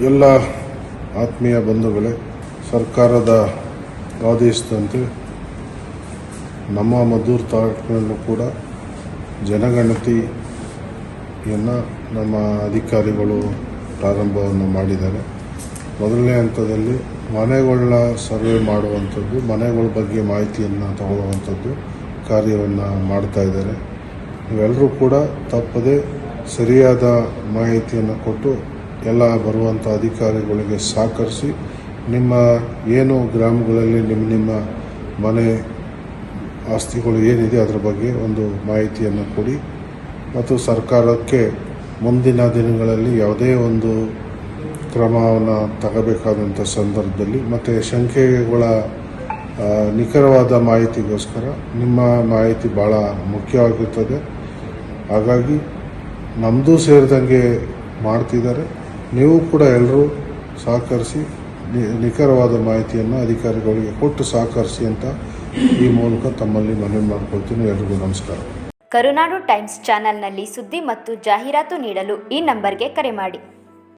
ಎಲ್ಲ ಆತ್ಮೀಯ ಬಂಧುಗಳೇ, ಸರ್ಕಾರದ ಆದೇಶದಂತೆ ನಮ್ಮ ಮದ್ದೂರು ತಾಲೂಕಿನಲ್ಲೂ ಕೂಡ ಜನಗಣತಿಯನ್ನು ನಮ್ಮ ಅಧಿಕಾರಿಗಳು ಪ್ರಾರಂಭವನ್ನು ಮಾಡಿದ್ದಾರೆ. ಮೊದಲನೇ ಹಂತದಲ್ಲಿ ಮನೆಗಳನ್ನ ಸರ್ವೆ ಮಾಡುವಂಥದ್ದು, ಮನೆಗಳ ಬಗ್ಗೆ ಮಾಹಿತಿಯನ್ನು ತಗೊಳ್ಳುವಂಥದ್ದು ಕಾರ್ಯವನ್ನು ಮಾಡ್ತಾ ಇದ್ದಾರೆ. ನೀವೆಲ್ಲರೂ ಕೂಡ ತಪ್ಪದೆ ಸರಿಯಾದ ಮಾಹಿತಿಯನ್ನು ಕೊಟ್ಟು ಎಲ್ಲ ಬರುವಂಥ ಅಧಿಕಾರಿಗಳಿಗೆ ಸಹಕರಿಸಿ ನಿಮ್ಮ ಏನು ಗ್ರಾಮಗಳಲ್ಲಿ ನಿಮ್ಮ ಮನೆ ಆಸ್ತಿಗಳು ಏನಿದೆ ಅದರ ಬಗ್ಗೆ ಒಂದು ಮಾಹಿತಿಯನ್ನು ಕೊಡಿ. ಮತ್ತು ಸರ್ಕಾರಕ್ಕೆ ಮುಂದಿನ ದಿನಗಳಲ್ಲಿ ಯಾವುದೇ ಒಂದು ಕ್ರಮವನ್ನು ತಗೋಬೇಕಾದಂಥ ಸಂದರ್ಭದಲ್ಲಿ ಮತ್ತು ಸಂಖ್ಯೆಗಳ ನಿಖರವಾದ ಮಾಹಿತಿಗೋಸ್ಕರ ನಿಮ್ಮ ಮಾಹಿತಿ ಭಾಳ ಮುಖ್ಯವಾಗಿರ್ತದೆ. ಹಾಗಾಗಿ ನಮ್ಮದು ಸೇರಿದಂಗೆ ಮಾಡ್ತಿದ್ದಾರೆ. ನೀವು ಕೂಡ ಎಲ್ಲರೂ ಸಹಕರಿಸಿ ನಿಖರವಾದ ಮಾಹಿತಿಯನ್ನು ಅಧಿಕಾರಿಗಳಿಗೆ ಕೊಟ್ಟು ಸಹಕರಿಸಿ ಅಂತ ಈ ಮೂಲಕ ತಮ್ಮಲ್ಲಿ ಮನವಿ ಮಾಡಿಕೊಳ್ತೀನಿ. ಎಲ್ರಿಗೂ ನಮಸ್ಕಾರ. ಕರುನಾಡು ಟೈಮ್ಸ್ ಚಾನೆಲ್ನಲ್ಲಿ ಸುದ್ದಿ ಮತ್ತು ಜಾಹೀರಾತು ನೀಡಲು ಈ ನಂಬರ್ಗೆ ಕರೆ ಮಾಡಿ.